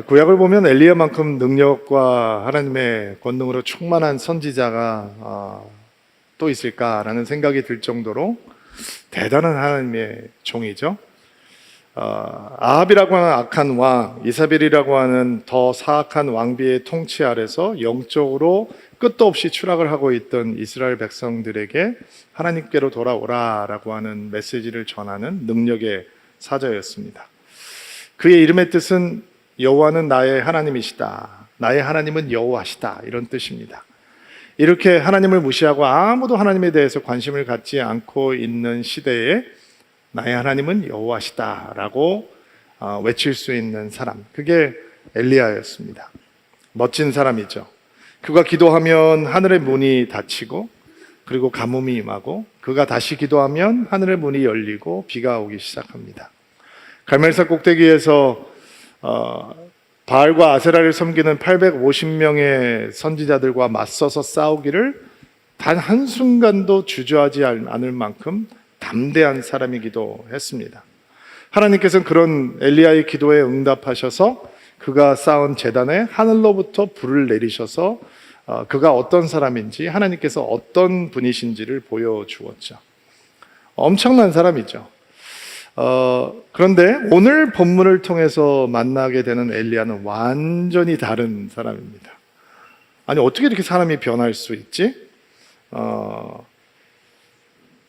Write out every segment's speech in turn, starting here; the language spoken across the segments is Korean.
구약을 보면 엘리야만큼 능력과 하나님의 권능으로 충만한 선지자가 또 있을까라는 생각이 들 정도로 대단한 하나님의 종이죠. 아합이라고 하는 악한 왕, 이사벨이라고 하는 더 사악한 왕비의 통치 아래서 영적으로 끝도 없이 추락을 하고 있던 이스라엘 백성들에게 하나님께로 돌아오라라고 하는 메시지를 전하는 능력의 사자였습니다. 그의 이름의 뜻은 여호와는 나의 하나님이시다, 나의 하나님은 여호와시다, 이런 뜻입니다. 이렇게 하나님을 무시하고 아무도 하나님에 대해서 관심을 갖지 않고 있는 시대에 나의 하나님은 여호와시다라고 외칠 수 있는 사람, 그게 엘리야였습니다. 멋진 사람이죠. 그가 기도하면 하늘의 문이 닫히고 그리고 가뭄이 임하고, 그가 다시 기도하면 하늘의 문이 열리고 비가 오기 시작합니다. 갈멜산 꼭대기에서 바알과 아세라를 섬기는 850명의 선지자들과 맞서서 싸우기를 단 한순간도 주저하지 않을 만큼 담대한 사람이기도 했습니다. 하나님께서는 그런 엘리야의 기도에 응답하셔서 그가 쌓은 제단에 하늘로부터 불을 내리셔서 그가 어떤 사람인지, 하나님께서 어떤 분이신지를 보여주었죠. 엄청난 사람이죠. 그런데 오늘 본문을 통해서 만나게 되는 엘리야는 완전히 다른 사람입니다. 아니, 어떻게 이렇게 사람이 변할 수 있지?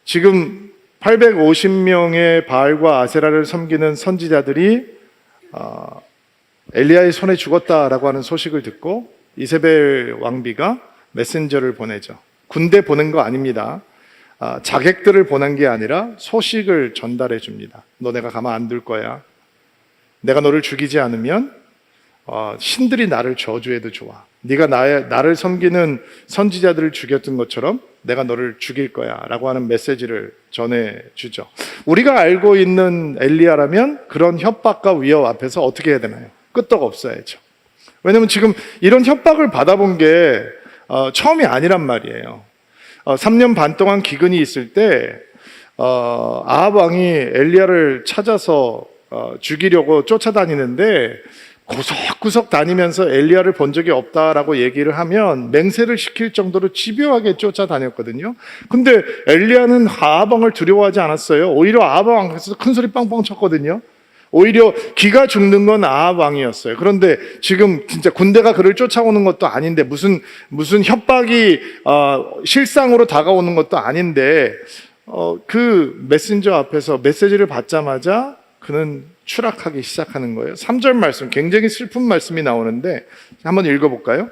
지금 850명의 바알과 아세라를 섬기는 선지자들이 엘리야의 손에 죽었다라고 하는 소식을 듣고 이세벨 왕비가 메신저를 보내죠. 군대 보낸 거 아닙니다. 자객들을 보낸 게 아니라 소식을 전달해 줍니다. 너 내가 가만 안 둘 거야. 내가 너를 죽이지 않으면 신들이 나를 저주해도 좋아. 네가 나를 섬기는 선지자들을 죽였던 것처럼 내가 너를 죽일 거야 라고 하는 메시지를 전해주죠. 우리가 알고 있는 엘리야라면 그런 협박과 위협 앞에서 어떻게 해야 되나요? 끄떡 없어야죠. 왜냐하면 지금 이런 협박을 받아본 게 처음이 아니란 말이에요. 3년 반 동안 기근이 있을 때 아합 왕이 엘리야를 찾아서 죽이려고 쫓아다니는데 구석구석 다니면서 엘리야를 본 적이 없다라고 얘기를 하면 맹세를 시킬 정도로 집요하게 쫓아다녔거든요. 근데 엘리야는 아합 왕을 두려워하지 않았어요. 오히려 아합 왕에서 큰 소리 빵빵 쳤거든요. 오히려 기가 죽는 건 아합 왕이었어요. 그런데 지금 진짜 군대가 그를 쫓아오는 것도 아닌데, 무슨 협박이 실상으로 다가오는 것도 아닌데, 그 메신저 앞에서 메시지를 받자마자 그는 추락하기 시작하는 거예요. 3절 말씀, 굉장히 슬픈 말씀이 나오는데 한번 읽어볼까요?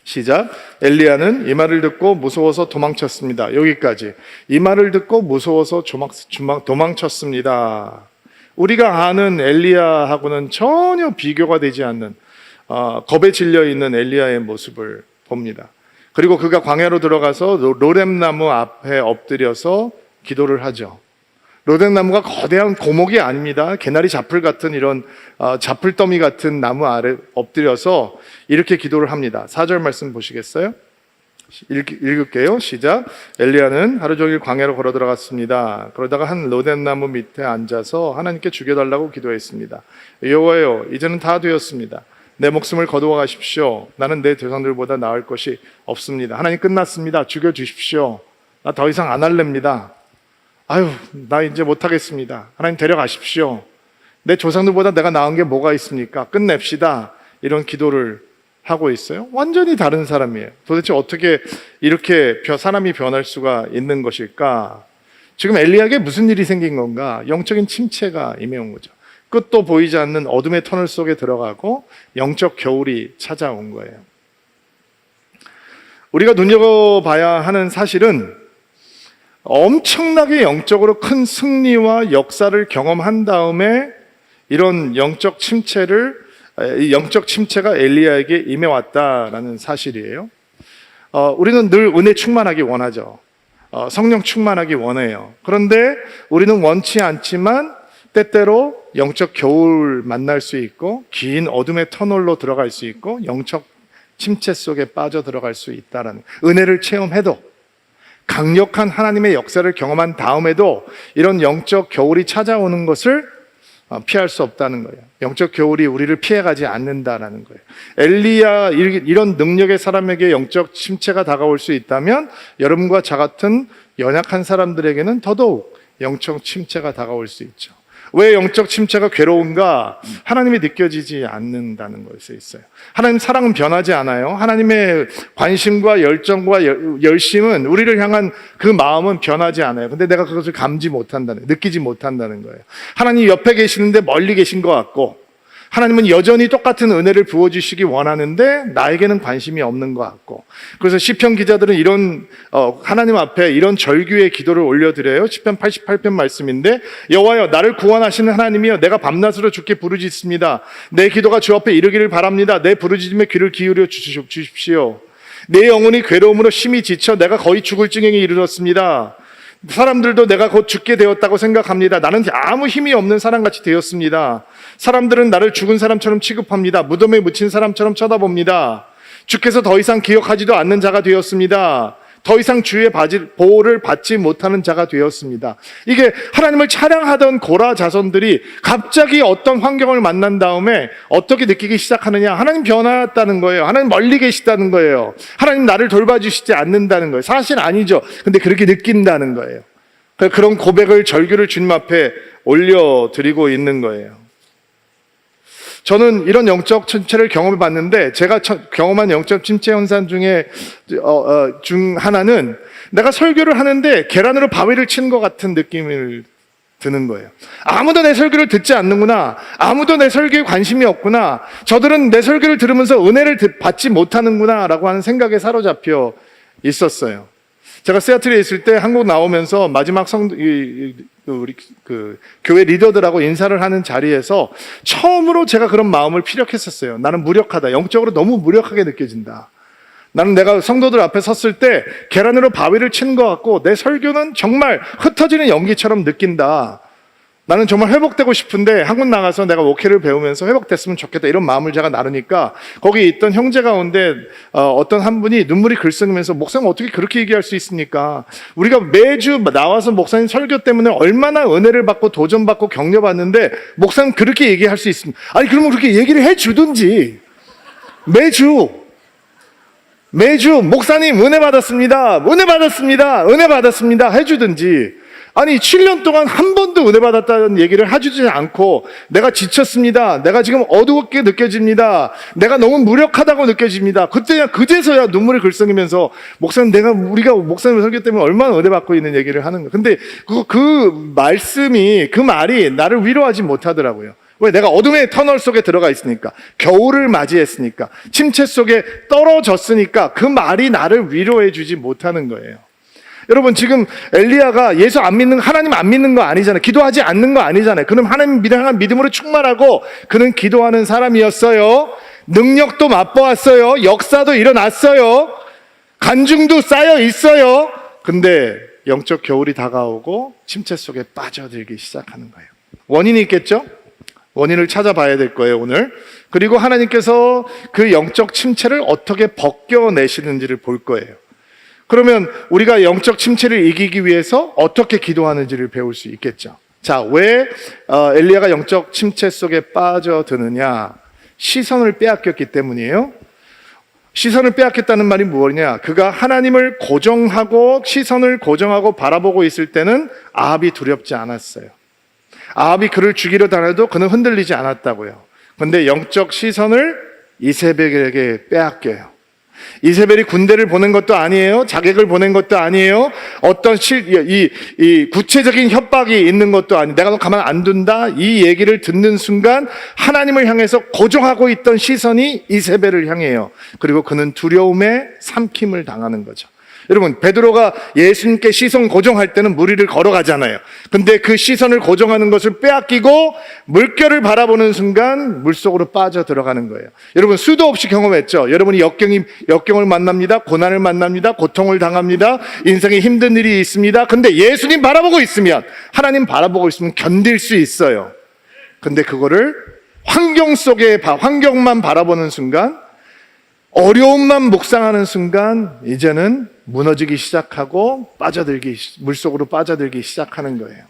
시작. 엘리야는 이 말을 듣고 무서워서 도망쳤습니다. 여기까지. 이 말을 듣고 무서워서 도망쳤습니다. 우리가 아는 엘리야하고는 전혀 비교가 되지 않는 겁에 질려 있는 엘리야의 모습을 봅니다. 그리고 그가 광야로 들어가서 로뎀나무 앞에 엎드려서 기도를 하죠. 로뎀나무가 거대한 고목이 아닙니다. 개나리 자풀 같은 이런 자풀더미 같은 나무 아래 엎드려서 이렇게 기도를 합니다. 4절 말씀 보시겠어요? 읽을게요. 시작. 엘리야는 하루 종일 광야로 걸어 들어갔습니다. 그러다가 한 로뎀나무 밑에 앉아서 하나님께 죽여달라고 기도했습니다. 여호와여, 이제는 다 되었습니다. 내 목숨을 거두어 가십시오. 나는 내 조상들보다 나을 것이 없습니다. 하나님, 끝났습니다. 죽여주십시오. 나 더 이상 안 할랍니다. 아유, 나 이제 못하겠습니다. 하나님, 데려가십시오. 내 조상들보다 내가 나은 게 뭐가 있습니까? 끝냅시다. 이런 기도를 하고 있어요. 완전히 다른 사람이에요. 도대체 어떻게 이렇게 사람이 변할 수가 있는 것일까? 지금 엘리야에게 무슨 일이 생긴 건가? 영적인 침체가 임해온 거죠. 끝도 보이지 않는 어둠의 터널 속에 들어가고 영적 겨울이 찾아온 거예요. 우리가 눈여겨봐야 하는 사실은 엄청나게 영적으로 큰 승리와 역사를 경험한 다음에 이런 영적 침체가 엘리야에게 임해왔다라는 사실이에요. 우리는 늘 은혜 충만하기 원하죠. 성령 충만하기 원해요. 그런데 우리는 원치 않지만 때때로 영적 겨울 만날 수 있고, 긴 어둠의 터널로 들어갈 수 있고, 영적 침체 속에 빠져 들어갈 수 있다라는, 은혜를 체험해도, 강력한 하나님의 역사를 경험한 다음에도 이런 영적 겨울이 찾아오는 것을 피할 수 없다는 거예요. 영적 겨울이 우리를 피해가지 않는다라는 거예요. 엘리야 이런 능력의 사람에게 영적 침체가 다가올 수 있다면 여러분과 저 같은 연약한 사람들에게는 더더욱 영적 침체가 다가올 수 있죠. 왜 영적 침체가 괴로운가? 하나님이 느껴지지 않는다는 것에 있어요. 하나님 사랑은 변하지 않아요. 하나님의 관심과 열정과 열심은 우리를 향한 그 마음은 변하지 않아요. 근데 내가 그것을 느끼지 못한다는 거예요. 하나님 옆에 계시는데 멀리 계신 것 같고, 하나님은 여전히 똑같은 은혜를 부어주시기 원하는데 나에게는 관심이 없는 것 같고, 그래서 시편 기자들은 이런 하나님 앞에 이런 절규의 기도를 올려드려요. 시편 88편 말씀인데, 여호와여 나를 구원하시는 하나님이여, 내가 밤낮으로 주께 부르짖습니다. 내 기도가 주 앞에 이르기를 바랍니다. 내 부르짖음에 귀를 기울여 주십시오. 내 영혼이 괴로움으로 심히 지쳐 내가 거의 죽을 지경에 이르렀습니다. 사람들도 내가 곧 죽게 되었다고 생각합니다. 나는 아무 힘이 없는 사람같이 되었습니다. 사람들은 나를 죽은 사람처럼 취급합니다. 무덤에 묻힌 사람처럼 쳐다봅니다. 주께서 더 이상 기억하지도 않는 자가 되었습니다. 더 이상 주의 보호를 받지 못하는 자가 되었습니다. 이게 하나님을 찬양하던 고라 자손들이 갑자기 어떤 환경을 만난 다음에 어떻게 느끼기 시작하느냐? 하나님 변화했다는 거예요. 하나님 멀리 계시다는 거예요. 하나님 나를 돌봐주시지 않는다는 거예요. 사실 아니죠. 근데 그렇게 느낀다는 거예요. 그런 고백을, 절규를 주님 앞에 올려드리고 있는 거예요. 저는 이런 영적 침체를 경험해 봤는데, 제가 경험한 영적 침체 현상 중에 중 하나는, 내가 설교를 하는데 계란으로 바위를 치는 것 같은 느낌을 드는 거예요. 아무도 내 설교를 듣지 않는구나. 아무도 내 설교에 관심이 없구나. 저들은 내 설교를 들으면서 은혜를 받지 못하는구나 라고 하는 생각에 사로잡혀 있었어요. 제가 시애틀에 있을 때 한국 나오면서 마지막 우리 교회 리더들하고 인사를 하는 자리에서 처음으로 제가 그런 마음을 피력했었어요. 나는 무력하다. 영적으로 너무 무력하게 느껴진다. 나는 내가 성도들 앞에 섰을 때 계란으로 바위를 치는 것 같고, 내 설교는 정말 흩어지는 연기처럼 느낀다. 나는 정말 회복되고 싶은데 한국 나가서 내가 목회를 배우면서 회복됐으면 좋겠다, 이런 마음을 제가 나누니까, 거기 있던 형제 가운데 어떤 한 분이 눈물이 글썽이면서, 목사님 어떻게 그렇게 얘기할 수 있습니까? 우리가 매주 나와서 목사님 설교 때문에 얼마나 은혜를 받고 도전받고 격려받는데 목사님 그렇게 얘기할 수 있습니까? 아니 그러면 그렇게 얘기를 해주든지, 매주 목사님 은혜 받았습니다 해주든지, 아니 7년 동안 한 번도 은혜 받았다는 얘기를 해주지 않고, 내가 지쳤습니다, 내가 지금 어둡게 느껴집니다, 내가 너무 무력하다고 느껴집니다, 그제서야 눈물이 글썽이면서 우리가 목사님 설교 때문에 얼마나 은혜 받고 있는 얘기를 하는 거예요. 근데 그 말이 나를 위로하지 못하더라고요. 왜? 내가 어둠의 터널 속에 들어가 있으니까, 겨울을 맞이했으니까, 침체 속에 떨어졌으니까 그 말이 나를 위로해 주지 못하는 거예요. 여러분, 지금 엘리야가 예수 안 믿는, 하나님 안 믿는 거 아니잖아요. 기도하지 않는 거 아니잖아요. 그는 하나님 향한 믿음으로 충만하고 그는 기도하는 사람이었어요. 능력도 맛보았어요. 역사도 일어났어요. 간증도 쌓여 있어요. 근데 영적 겨울이 다가오고 침체 속에 빠져들기 시작하는 거예요. 원인이 있겠죠? 원인을 찾아봐야 될 거예요, 오늘. 그리고 하나님께서 그 영적 침체를 어떻게 벗겨내시는지를 볼 거예요. 그러면 우리가 영적 침체를 이기기 위해서 어떻게 기도하는지를 배울 수 있겠죠. 자, 왜 엘리야가 영적 침체 속에 빠져드느냐? 시선을 빼앗겼기 때문이에요. 시선을 빼앗겼다는 말이 무엇이냐? 그가 하나님을 시선을 고정하고 바라보고 있을 때는 아합이 두렵지 않았어요. 아합이 그를 죽이려 다녀도 그는 흔들리지 않았다고요. 그런데 영적 시선을 이세벨에게 빼앗겨요. 이세벨이 군대를 보낸 것도 아니에요. 자객을 보낸 것도 아니에요. 어떤 이 구체적인 협박이 있는 것도 아니에요. 내가 너 가만 안 둔다, 이 얘기를 듣는 순간 하나님을 향해서 고정하고 있던 시선이 이세벨을 향해요. 그리고 그는 두려움에 삼킴을 당하는 거죠. 여러분, 베드로가 예수님께 시선 고정할 때는 물 위를 걸어가잖아요. 근데 그 시선을 고정하는 것을 빼앗기고 물결을 바라보는 순간 물속으로 빠져 들어가는 거예요. 여러분, 수도 없이 경험했죠. 여러분이 역경을 만납니다. 고난을 만납니다. 고통을 당합니다. 인생에 힘든 일이 있습니다. 근데 예수님 바라보고 있으면, 하나님 바라보고 있으면 견딜 수 있어요. 근데 그거를 환경만 바라보는 순간, 어려움만 묵상하는 순간 이제는 무너지기 시작하고 물속으로 빠져들기 시작하는 거예요.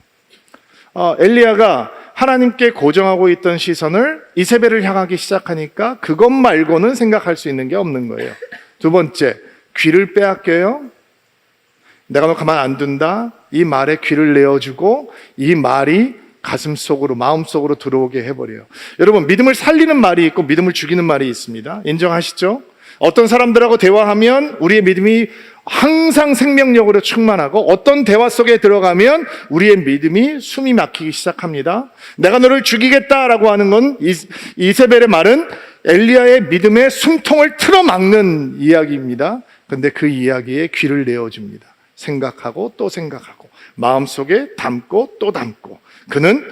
엘리야가 하나님께 고정하고 있던 시선을 이세벨을 향하기 시작하니까 그것 말고는 생각할 수 있는 게 없는 거예요. 두 번째, 귀를 빼앗겨요. 내가 너 가만 안 둔다. 이 말에 귀를 내어주고 이 말이 가슴 속으로, 마음 속으로 들어오게 해버려요. 여러분, 믿음을 살리는 말이 있고 믿음을 죽이는 말이 있습니다. 인정하시죠? 어떤 사람들하고 대화하면 우리의 믿음이 항상 생명력으로 충만하고 어떤 대화 속에 들어가면 우리의 믿음이 숨이 막히기 시작합니다. 내가 너를 죽이겠다라고 하는 건 이세벨의 말은 엘리야의 믿음의 숨통을 틀어막는 이야기입니다. 근데 그 이야기에 귀를 내어줍니다. 생각하고 또 생각하고 마음속에 담고 또 담고 그는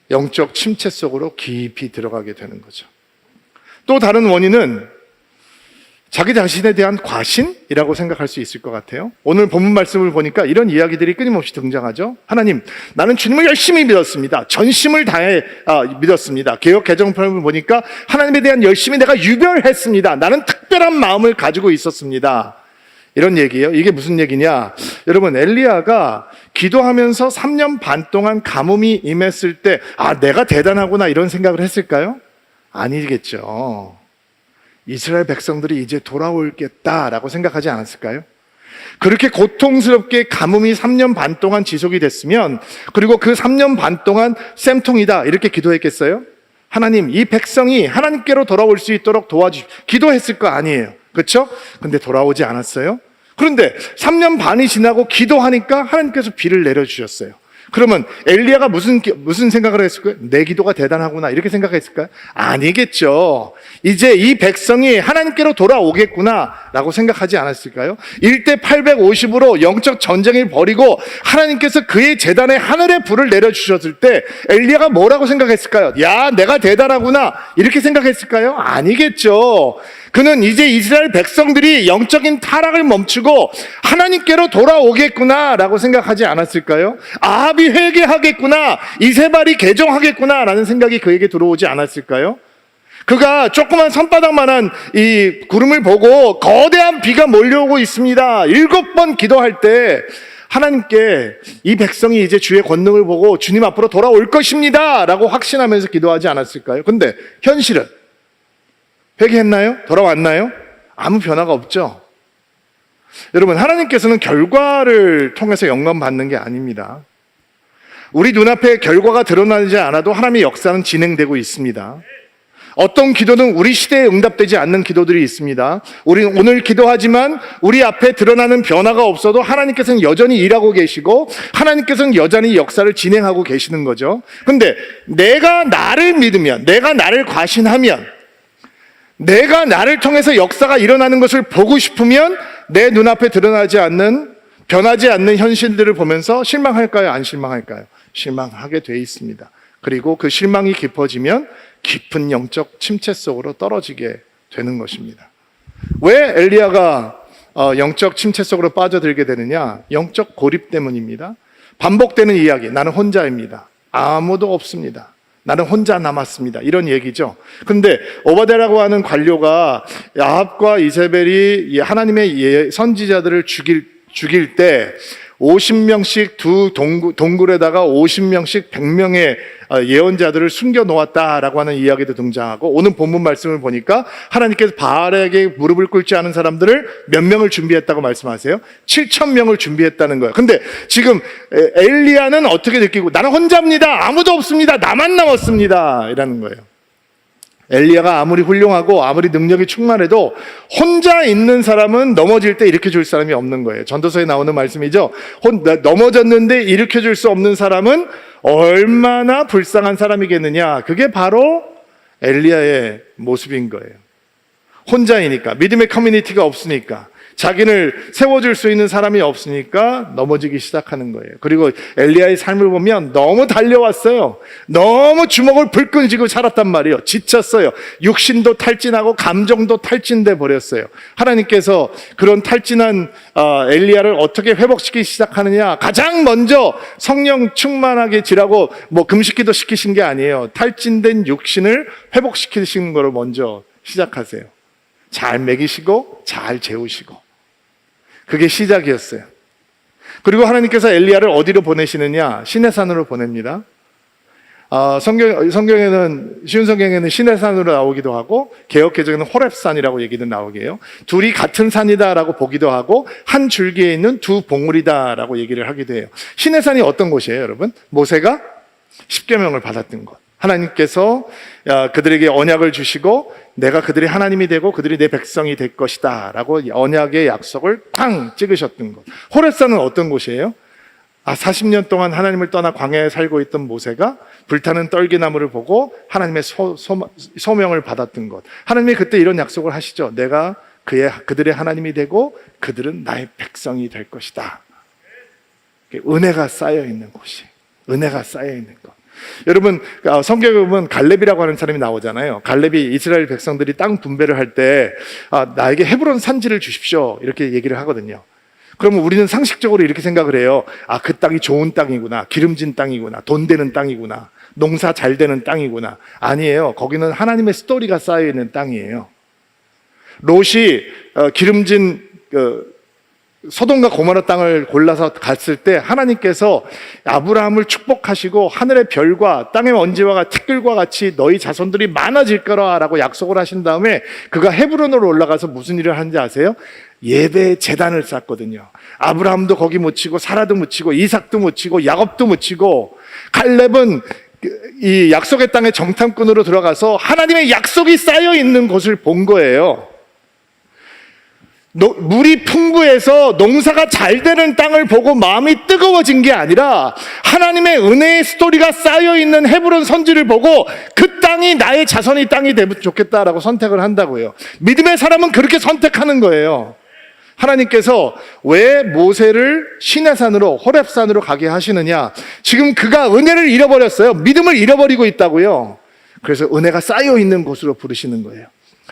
영적 침체 속으로 깊이 들어가게 되는 거죠. 또 다른 원인은 자기 자신에 대한 과신이라고 생각할 수 있을 것 같아요. 오늘 본문 말씀을 보니까 이런 이야기들이 끊임없이 등장하죠. 하나님, 나는 주님을 열심히 믿었습니다. 전심을 다해 믿었습니다. 개역 개정편을 보니까 하나님에 대한 열심히 내가 유별했습니다. 나는 특별한 마음을 가지고 있었습니다. 이런 얘기예요. 이게 무슨 얘기냐? 여러분, 엘리야가 기도하면서 3년 반 동안 가뭄이 임했을 때 내가 대단하구나 이런 생각을 했을까요? 아니겠죠. 이스라엘 백성들이 이제 돌아올겠다라고 생각하지 않았을까요? 그렇게 고통스럽게 가뭄이 3년 반 동안 지속이 됐으면, 그리고 그 3년 반 동안 쌤통이다 이렇게 기도했겠어요? 하나님, 이 백성이 하나님께로 돌아올 수 있도록 도와주십시오. 기도했을 거 아니에요. 그렇죠? 근데 돌아오지 않았어요. 그런데 3년 반이 지나고 기도하니까 하나님께서 비를 내려주셨어요. 그러면 엘리야가 무슨 생각을 했을까요? 내 기도가 대단하구나 이렇게 생각했을까요? 아니겠죠. 이제 이 백성이 하나님께로 돌아오겠구나 라고 생각하지 않았을까요? 1대 850으로 영적 전쟁을 벌이고 하나님께서 그의 제단에 하늘의 불을 내려주셨을 때 엘리야가 뭐라고 생각했을까요? 야, 내가 대단하구나 이렇게 생각했을까요? 아니겠죠. 그는 이제 이스라엘 백성들이 영적인 타락을 멈추고 하나님께로 돌아오겠구나 라고 생각하지 않았을까요? 아합이 회개하겠구나, 이세벨이 개종하겠구나 라는 생각이 그에게 들어오지 않았을까요? 그가 조그만 손바닥만한 이 구름을 보고 거대한 비가 몰려오고 있습니다. 7번 기도할 때 하나님께 이 백성이 이제 주의 권능을 보고 주님 앞으로 돌아올 것입니다 라고 확신하면서 기도하지 않았을까요? 근데 현실은 회개했나요? 돌아왔나요? 아무 변화가 없죠. 여러분, 하나님께서는 결과를 통해서 영광 받는 게 아닙니다. 우리 눈앞에 결과가 드러나지 않아도 하나님의 역사는 진행되고 있습니다. 어떤 기도는 우리 시대에 응답되지 않는 기도들이 있습니다. 우리는 오늘 기도하지만 우리 앞에 드러나는 변화가 없어도 하나님께서는 여전히 일하고 계시고 하나님께서는 여전히 역사를 진행하고 계시는 거죠. 근데 내가 나를 믿으면, 내가 나를 과신하면, 내가 나를 통해서 역사가 일어나는 것을 보고 싶으면 내 눈앞에 드러나지 않는, 변하지 않는 현실들을 보면서 실망할까요? 안 실망할까요? 실망하게 돼 있습니다. 그리고 그 실망이 깊어지면 깊은 영적 침체 속으로 떨어지게 되는 것입니다. 왜 엘리야가 영적 침체 속으로 빠져들게 되느냐? 영적 고립 때문입니다. 반복되는 이야기, 나는 혼자입니다. 아무도 없습니다. 나는 혼자 남았습니다. 이런 얘기죠. 근데 오바댜라고 하는 관료가 아합과 이세벨이 하나님의 선지자들을 죽일 때 50명씩 두 동굴에다가 50명씩 100명의 예언자들을 숨겨 놓았다라고 하는 이야기도 등장하고, 오늘 본문 말씀을 보니까 하나님께서 바알에게 무릎을 꿇지 않은 사람들을 몇 명을 준비했다고 말씀하세요? 7,000명을 준비했다는 거예요. 근데 지금 엘리야는 어떻게 느끼고, 나는 혼자입니다. 아무도 없습니다. 나만 남았습니다. 이라는 거예요. 엘리야가 아무리 훌륭하고 아무리 능력이 충만해도 혼자 있는 사람은 넘어질 때 일으켜줄 사람이 없는 거예요. 전도서에 나오는 말씀이죠. 넘어졌는데 일으켜줄 수 없는 사람은 얼마나 불쌍한 사람이겠느냐. 그게 바로 엘리야의 모습인 거예요. 혼자이니까, 믿음의 커뮤니티가 없으니까, 자기를 세워줄 수 있는 사람이 없으니까 넘어지기 시작하는 거예요. 그리고 엘리야의 삶을 보면 너무 달려왔어요. 너무 주먹을 불끈 쥐고 살았단 말이에요. 지쳤어요. 육신도 탈진하고 감정도 탈진돼 버렸어요. 하나님께서 그런 탈진한 엘리야를 어떻게 회복시키기 시작하느냐? 가장 먼저 성령 충만하게 지라고 금식기도 시키신 게 아니에요. 탈진된 육신을 회복시키시는 거를 먼저 시작하세요. 잘 먹이시고 잘 재우시고, 그게 시작이었어요. 그리고 하나님께서 엘리야를 어디로 보내시느냐? 시내산으로 보냅니다. 성경에는, 쉬운 성경에는 시내산으로 나오기도 하고, 개역개정에는 호렙산이라고 얘기도 나오게 해요. 둘이 같은 산이다라고 보기도 하고, 한 줄기에 있는 두 봉우리다라고 얘기를 하기도 해요. 시내산이 어떤 곳이에요, 여러분? 모세가 십계명을 받았던 곳. 하나님께서 그들에게 언약을 주시고, 내가 그들의 하나님이 되고 그들이 내 백성이 될 것이다 라고 언약의 약속을 탕 찍으셨던 곳. 호렙산은 어떤 곳이에요? 40년 동안 하나님을 떠나 광야에 살고 있던 모세가 불타는 떨기나무를 보고 하나님의 소명을 받았던 것. 하나님이 그때 이런 약속을 하시죠. 내가 그들의 하나님이 되고 그들은 나의 백성이 될 것이다. 은혜가 쌓여 있는 곳이, 은혜가 쌓여 있는 것. 여러분, 성경에 보면 갈렙이라고 하는 사람이 나오잖아요. 갈렙이 이스라엘 백성들이 땅 분배를 할 때 나에게 헤브론 산지를 주십시오 이렇게 얘기를 하거든요. 그러면 우리는 상식적으로 이렇게 생각을 해요. 그 땅이 좋은 땅이구나, 기름진 땅이구나, 돈 되는 땅이구나, 농사 잘 되는 땅이구나. 아니에요. 거기는 하나님의 스토리가 쌓여있는 땅이에요. 롯이 기름진 소돔과 고모라 땅을 골라서 갔을 때 하나님께서 아브라함을 축복하시고 하늘의 별과 땅의 먼지와 티끌과 같이 너희 자손들이 많아질 거라고 약속을 하신 다음에 그가 헤브론으로 올라가서 무슨 일을 하는지 아세요? 예배 제단을 쌓거든요. 아브라함도 거기 묻히고 사라도 묻히고 이삭도 묻히고 야곱도 묻히고, 칼렙은 이 약속의 땅의 정탐꾼으로 들어가서 하나님의 약속이 쌓여 있는 곳을 본 거예요. 물이 풍부해서 농사가 잘 되는 땅을 보고 마음이 뜨거워진 게 아니라 하나님의 은혜의 스토리가 쌓여있는 헤브론 선지를 보고 그 땅이 나의 자손의 땅이 되면 좋겠다라고 선택을 한다고요. 믿음의 사람은 그렇게 선택하는 거예요. 하나님께서 왜 모세를 시내산으로, 호렙산으로 가게 하시느냐? 지금 그가 은혜를 잃어버렸어요. 믿음을 잃어버리고 있다고요. 그래서 은혜가 쌓여있는 곳으로 부르시는 거예요.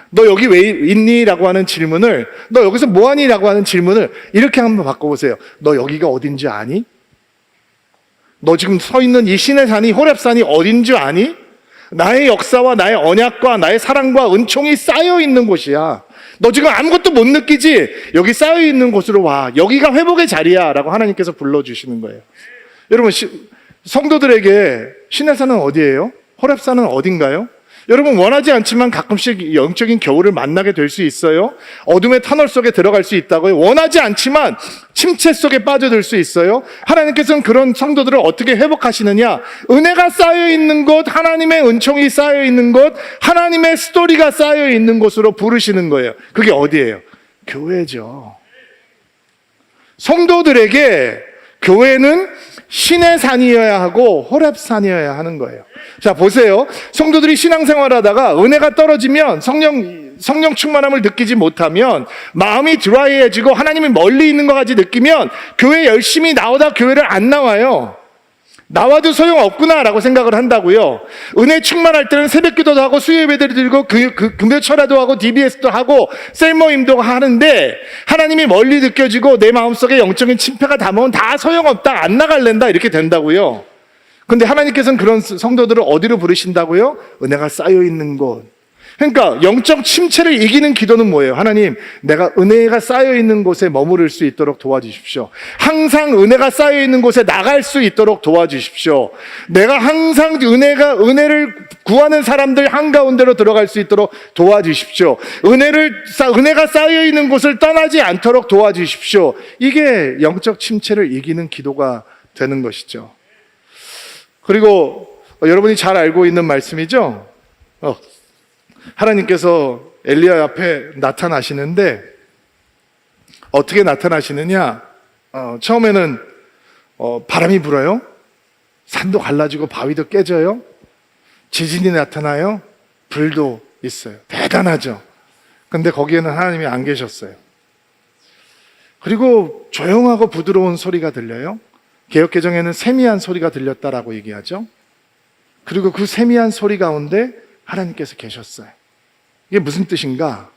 너 여기 왜 있니? 라고 하는 질문을, 너 여기서 뭐 하니? 라고 하는 질문을 이렇게 한번 바꿔보세요. 너 여기가 어딘지 아니? 너 지금 서 있는 이 시내산이, 호렙산이 어딘지 아니? 나의 역사와 나의 언약과 나의 사랑과 은총이 쌓여 있는 곳이야. 너 지금 아무것도 못 느끼지? 여기 쌓여 있는 곳으로 와. 여기가 회복의 자리야. 라고 하나님께서 불러주시는 거예요. 여러분, 성도들에게 시내산은 어디예요? 호렙산은 어딘가요? 여러분, 원하지 않지만 가끔씩 영적인 겨울을 만나게 될 수 있어요. 어둠의 터널 속에 들어갈 수 있다고요. 원하지 않지만 침체 속에 빠져들 수 있어요. 하나님께서는 그런 성도들을 어떻게 회복하시느냐? 은혜가 쌓여있는 곳, 하나님의 은총이 쌓여있는 곳, 하나님의 스토리가 쌓여있는 곳으로 부르시는 거예요. 그게 어디예요? 교회죠. 성도들에게 교회는 시내산이어야 하고 호렙산이어야 하는 거예요. 자, 보세요. 성도들이 신앙생활 하다가 은혜가 떨어지면, 성령 충만함을 느끼지 못하면, 마음이 드라이해지고 하나님이 멀리 있는 것 같이 느끼면 교회 열심히 나오다 교회를 안 나와요. 나와도 소용없구나라고 생각을 한다고요. 은혜 충만할 때는 새벽기도도 하고 수요예배도 드리고 금요철야도 하고 DBS도 하고 셀모임도 하는데, 하나님이 멀리 느껴지고 내 마음속에 영적인 침패가 담아온 다 소용없다, 안 나갈랜다, 이렇게 된다고요. 근데 하나님께서는 그런 성도들을 어디로 부르신다고요? 은혜가 쌓여있는 곳. 그러니까 영적 침체를 이기는 기도는 뭐예요? 하나님, 내가 은혜가 쌓여있는 곳에 머무를 수 있도록 도와주십시오. 항상 은혜가 쌓여있는 곳에 나갈 수 있도록 도와주십시오. 내가 항상 은혜를 구하는 사람들 한가운데로 들어갈 수 있도록 도와주십시오. 은혜가 쌓여있는 곳을 떠나지 않도록 도와주십시오. 이게 영적 침체를 이기는 기도가 되는 것이죠. 그리고 여러분이 잘 알고 있는 말씀이죠. 하나님께서 엘리야 앞에 나타나시는데 어떻게 나타나시느냐? 처음에는 바람이 불어요. 산도 갈라지고 바위도 깨져요. 지진이 나타나요. 불도 있어요. 대단하죠. 근데 거기에는 하나님이 안 계셨어요. 그리고 조용하고 부드러운 소리가 들려요. 개역개정에는 세미한 소리가 들렸다라고 얘기하죠. 그리고 그 세미한 소리 가운데 하나님께서 계셨어요. 이게 무슨 뜻인가?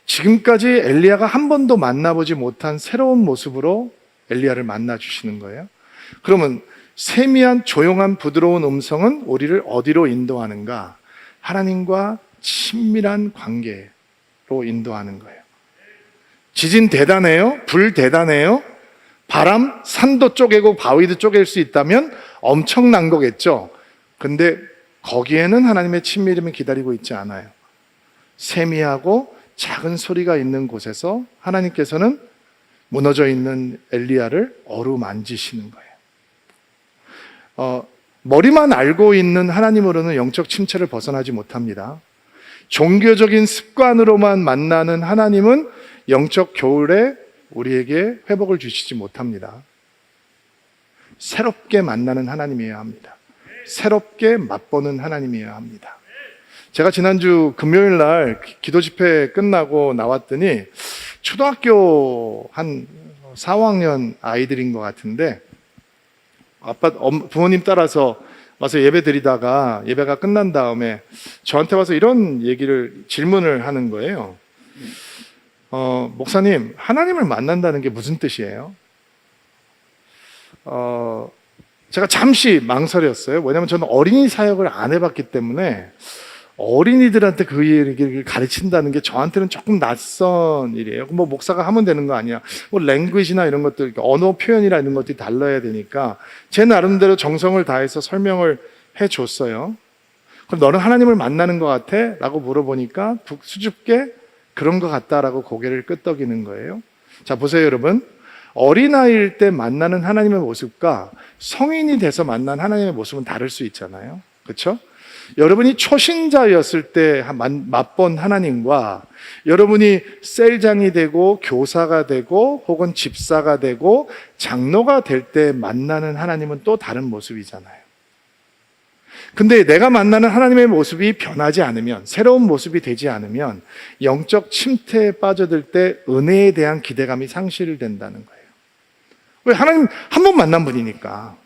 지금까지 엘리야가 한 번도 만나보지 못한 새로운 모습으로 엘리야를 만나주시는 거예요. 그러면 세미한 조용한 부드러운 음성은 우리를 어디로 인도하는가? 하나님과 친밀한 관계로 인도하는 거예요. 지진 대단해요? 불 대단해요? 바람, 산도 쪼개고 바위도 쪼갤 수 있다면 엄청난 거겠죠. 근데 거기에는 하나님의 친밀함이 기다리고 있지 않아요. 세미하고 작은 소리가 있는 곳에서 하나님께서는 무너져 있는 엘리야를 어루만지시는 거예요. 머리만 알고 있는 하나님으로는 영적 침체를 벗어나지 못합니다. 종교적인 습관으로만 만나는 하나님은 영적 겨울에 우리에게 회복을 주시지 못합니다. 새롭게 만나는 하나님이어야 합니다. 새롭게 맛보는 하나님이어야 합니다. 제가 지난주 금요일 날 기도 집회 끝나고 나왔더니 초등학교 한 4, 5학년 아이들인 것 같은데 부모님 따라서 와서 예배 드리다가 예배가 끝난 다음에 저한테 와서 이런 질문을 하는 거예요. 목사님, 하나님을 만난다는 게 무슨 뜻이에요? 제가 잠시 망설였어요. 왜냐하면 저는 어린이 사역을 안 해봤기 때문에 어린이들한테 그 얘기를 가르친다는 게 저한테는 조금 낯선 일이에요. 뭐 목사가 하면 되는 거 아니야. 뭐 랭귀지나 이런 것들, 언어 표현이나 이런 것들이 달라야 되니까 제 나름대로 정성을 다해서 설명을 해줬어요. 그럼 너는 하나님을 만나는 것 같아? 라고 물어보니까 수줍게 그런 것 같다라고 고개를 끄덕이는 거예요. 자, 보세요, 여러분. 어린아이일 때 만나는 하나님의 모습과 성인이 돼서 만난 하나님의 모습은 다를 수 있잖아요. 그렇죠? 여러분이 초신자였을 때 맛본 하나님과 여러분이 셀장이 되고 교사가 되고 혹은 집사가 되고 장로가 될 때 만나는 하나님은 또 다른 모습이잖아요. 근데 내가 만나는 하나님의 모습이 변하지 않으면, 새로운 모습이 되지 않으면 영적 침체에 빠져들 때 은혜에 대한 기대감이 상실된다는 거예요. 왜? 하나님 한 번 만난 분이니까.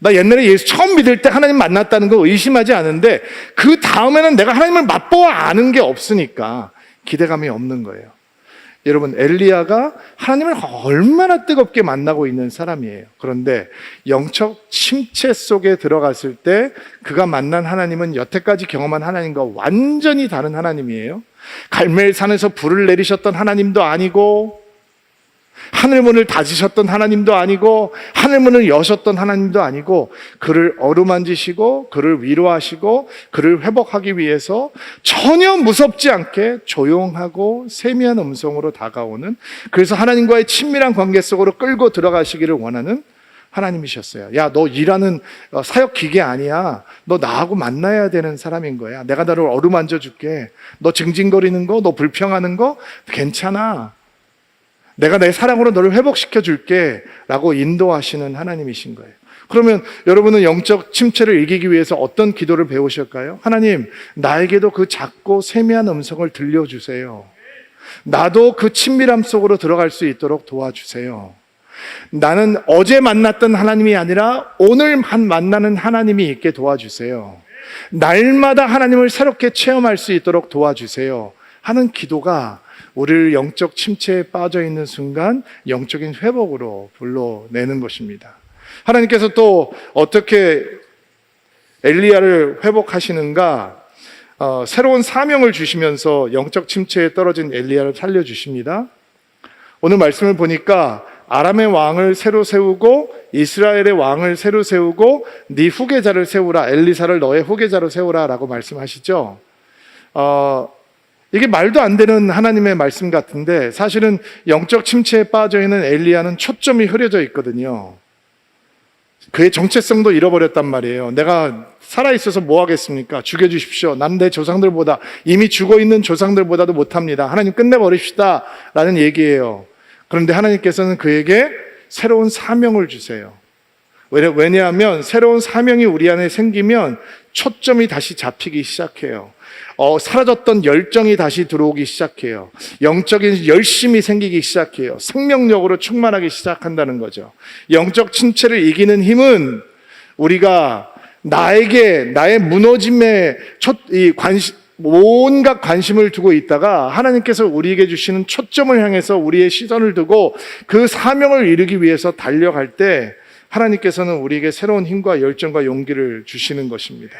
나 옛날에 예수 처음 믿을 때 하나님 만났다는 거 의심하지 않은데 그 다음에는 내가 하나님을 맛보아 아는 게 없으니까 기대감이 없는 거예요. 여러분, 엘리야가 하나님을 얼마나 뜨겁게 만나고 있는 사람이에요. 그런데 영적 침체 속에 들어갔을 때 그가 만난 하나님은 여태까지 경험한 하나님과 완전히 다른 하나님이에요. 갈멜산에서 불을 내리셨던 하나님도 아니고 하늘문을 닫으셨던 하나님도 아니고 하늘문을 여셨던 하나님도 아니고 그를 어루만지시고 그를 위로하시고 그를 회복하기 위해서 전혀 무섭지 않게 조용하고 세미한 음성으로 다가오는, 그래서 하나님과의 친밀한 관계 속으로 끌고 들어가시기를 원하는 하나님이셨어요. 야, 너 일하는 사역 기계 아니야. 너 나하고 만나야 되는 사람인 거야. 내가 너를 어루만져 줄게. 너 징징거리는 거, 너 불평하는 거 괜찮아. 내가 내 사랑으로 너를 회복시켜 줄게 라고 인도하시는 하나님이신 거예요. 그러면 여러분은 영적 침체를 이기기 위해서 어떤 기도를 배우실까요? 하나님, 나에게도 그 작고 세미한 음성을 들려주세요. 나도 그 친밀함 속으로 들어갈 수 있도록 도와주세요. 나는 어제 만났던 하나님이 아니라 오늘 만나는 하나님이 있게 도와주세요. 날마다 하나님을 새롭게 체험할 수 있도록 도와주세요 하는 기도가 우리를 영적 침체에 빠져 있는 순간 영적인 회복으로 불러내는 것입니다. 하나님께서 또 어떻게 엘리야를 회복하시는가? 새로운 사명을 주시면서 영적 침체에 떨어진 엘리야를 살려주십니다. 오늘 말씀을 보니까 아람의 왕을 새로 세우고 이스라엘의 왕을 새로 세우고 네 후계자를 세우라, 엘리사를 너의 후계자로 세우라 라고 말씀하시죠. 이게 말도 안 되는 하나님의 말씀 같은데 사실은 영적 침체에 빠져있는 엘리야는 초점이 흐려져 있거든요. 그의 정체성도 잃어버렸단 말이에요. 내가 살아있어서 뭐 하겠습니까? 죽여주십시오. 난 내 조상들보다, 이미 죽어있는 조상들보다도 못합니다. 하나님 끝내버립시다 라는 얘기예요. 그런데 하나님께서는 그에게 새로운 사명을 주세요. 왜냐하면 새로운 사명이 우리 안에 생기면 초점이 다시 잡히기 시작해요. 사라졌던 열정이 다시 들어오기 시작해요. 영적인 열심이 생기기 시작해요. 생명력으로 충만하기 시작한다는 거죠. 영적 침체를 이기는 힘은 우리가 나의 무너짐에 온갖 관심을 두고 있다가 하나님께서 우리에게 주시는 초점을 향해서 우리의 시선을 두고 그 사명을 이루기 위해서 달려갈 때 하나님께서는 우리에게 새로운 힘과 열정과 용기를 주시는 것입니다.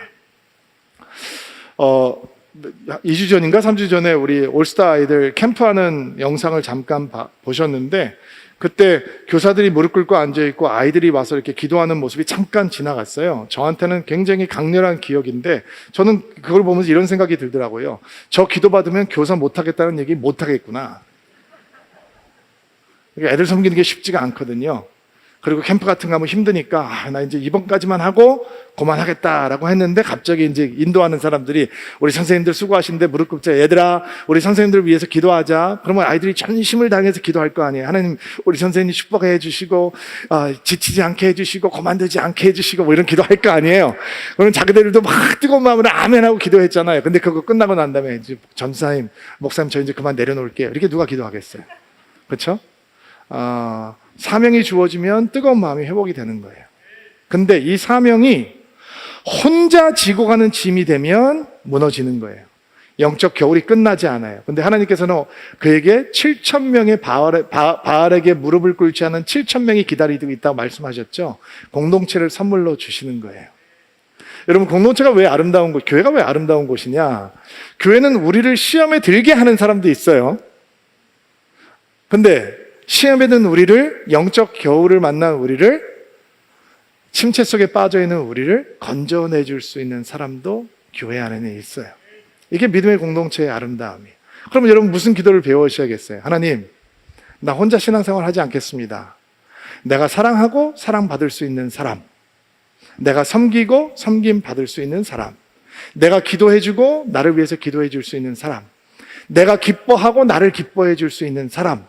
2주 전인가 3주 전에 우리 올스타 아이들 캠프하는 영상을 잠깐 보셨는데 그때 교사들이 무릎 꿇고 앉아있고 아이들이 와서 이렇게 기도하는 모습이 잠깐 지나갔어요. 저한테는 굉장히 강렬한 기억인데 저는 그걸 보면서 이런 생각이 들더라고요. 저 기도받으면 교사 못하겠다는 얘기 못하겠구나. 애들 섬기는 게 쉽지가 않거든요. 그리고 캠프 같은 거 하면 힘드니까 나 이제 이번까지만 하고 그만하겠다라고 했는데 갑자기 이제 인도하는 사람들이 우리 선생님들 수고하시는데 무릎 꿇자. 얘들아, 우리 선생님들 위해서 기도하자. 그러면 아이들이 전심을 다해서 기도할 거 아니에요. 하나님, 우리 선생님 축복해 주시고 지치지 않게 해주시고 그만두지 않게 해주시고 뭐 이런 기도할 거 아니에요. 그러면 자기들도 막 뜨거운 마음으로 아멘하고 기도했잖아요. 근데 그거 끝나고 난 다음에 이제 전사님, 목사님 저 이제 그만 내려놓을게요. 이렇게 누가 기도하겠어요? 그렇죠? 사명이 주어지면 뜨거운 마음이 회복이 되는 거예요. 근데 이 사명이 혼자 지고 가는 짐이 되면 무너지는 거예요. 영적 겨울이 끝나지 않아요. 근데 하나님께서는 그에게 7,000명의 바알에게 무릎을 꿇지 않은 7,000명이 기다리고 있다고 말씀하셨죠. 공동체를 선물로 주시는 거예요. 여러분, 공동체가 왜 아름다운 곳, 교회가 왜 아름다운 곳이냐? 교회는 우리를 시험에 들게 하는 사람도 있어요. 근데 시험에 든 우리를, 영적 겨울을 만난 우리를, 침체 속에 빠져있는 우리를 건져내줄 수 있는 사람도 교회 안에는 있어요. 이게 믿음의 공동체의 아름다움이에요. 그럼 여러분 무슨 기도를 배우셔야겠어요? 하나님, 나 혼자 신앙생활 하지 않겠습니다. 내가 사랑하고 사랑받을 수 있는 사람, 내가 섬기고 섬김 받을 수 있는 사람, 내가 기도해주고 나를 위해서 기도해 줄 수 있는 사람, 내가 기뻐하고 나를 기뻐해 줄 수 있는 사람,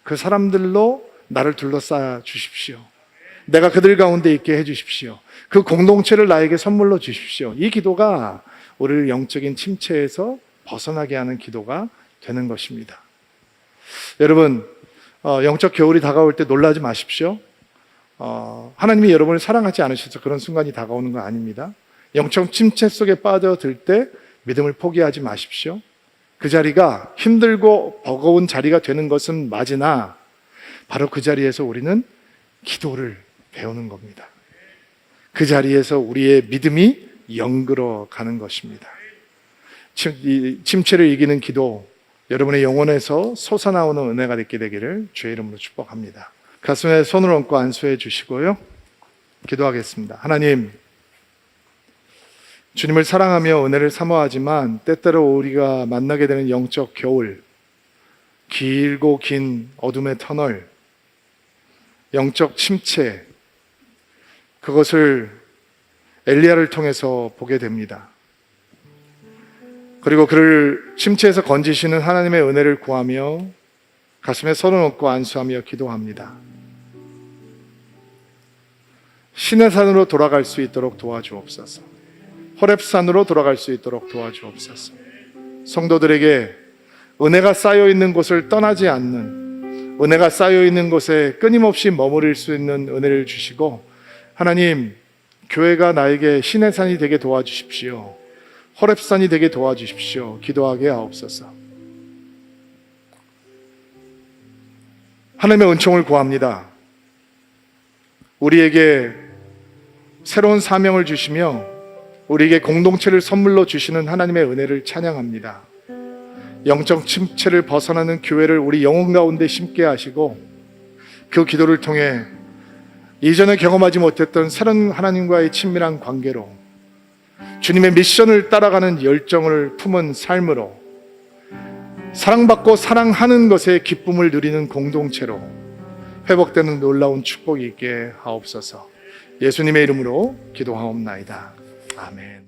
그 사람들로 나를 둘러싸 주십시오. 내가 그들 가운데 있게 해 주십시오. 그 공동체를 나에게 선물로 주십시오. 이 기도가 우리를 영적인 침체에서 벗어나게 하는 기도가 되는 것입니다. 여러분, 영적 겨울이 다가올 때 놀라지 마십시오. 하나님이 여러분을 사랑하지 않으셔서 그런 순간이 다가오는 거 아닙니다. 영적 침체 속에 빠져들 때 믿음을 포기하지 마십시오. 그 자리가 힘들고 버거운 자리가 되는 것은 맞으나 바로 그 자리에서 우리는 기도를 배우는 겁니다. 그 자리에서 우리의 믿음이 영그러 가는 것입니다. 침체를 이기는 기도, 여러분의 영혼에서 솟아나오는 은혜가 있게 되기를 주의 이름으로 축복합니다. 가슴에 손을 얹고 안수해 주시고요. 기도하겠습니다. 하나님, 주님을 사랑하며 은혜를 사모하지만 때때로 우리가 만나게 되는 영적 겨울, 길고 긴 어둠의 터널, 영적 침체, 그것을 엘리야를 통해서 보게 됩니다. 그리고 그를 침체에서 건지시는 하나님의 은혜를 구하며 가슴에 손을 얹고 안수하며 기도합니다. 시내산으로 돌아갈 수 있도록 도와주옵소서. 호렙산으로 돌아갈 수 있도록 도와주옵소서. 성도들에게 은혜가 쌓여있는 곳을 떠나지 않는, 은혜가 쌓여있는 곳에 끊임없이 머무를 수 있는 은혜를 주시고, 하나님, 교회가 나에게 시내산이 되게 도와주십시오. 호렙산이 되게 도와주십시오. 기도하게 하옵소서. 하나님의 은총을 구합니다. 우리에게 새로운 사명을 주시며 우리에게 공동체를 선물로 주시는 하나님의 은혜를 찬양합니다. 영적 침체를 벗어나는 교회를 우리 영혼 가운데 심게 하시고 그 기도를 통해 이전에 경험하지 못했던 새로운 하나님과의 친밀한 관계로 주님의 미션을 따라가는 열정을 품은 삶으로 사랑받고 사랑하는 것에 기쁨을 누리는 공동체로 회복되는 놀라운 축복이 있게 하옵소서. 예수님의 이름으로 기도하옵나이다. 아멘.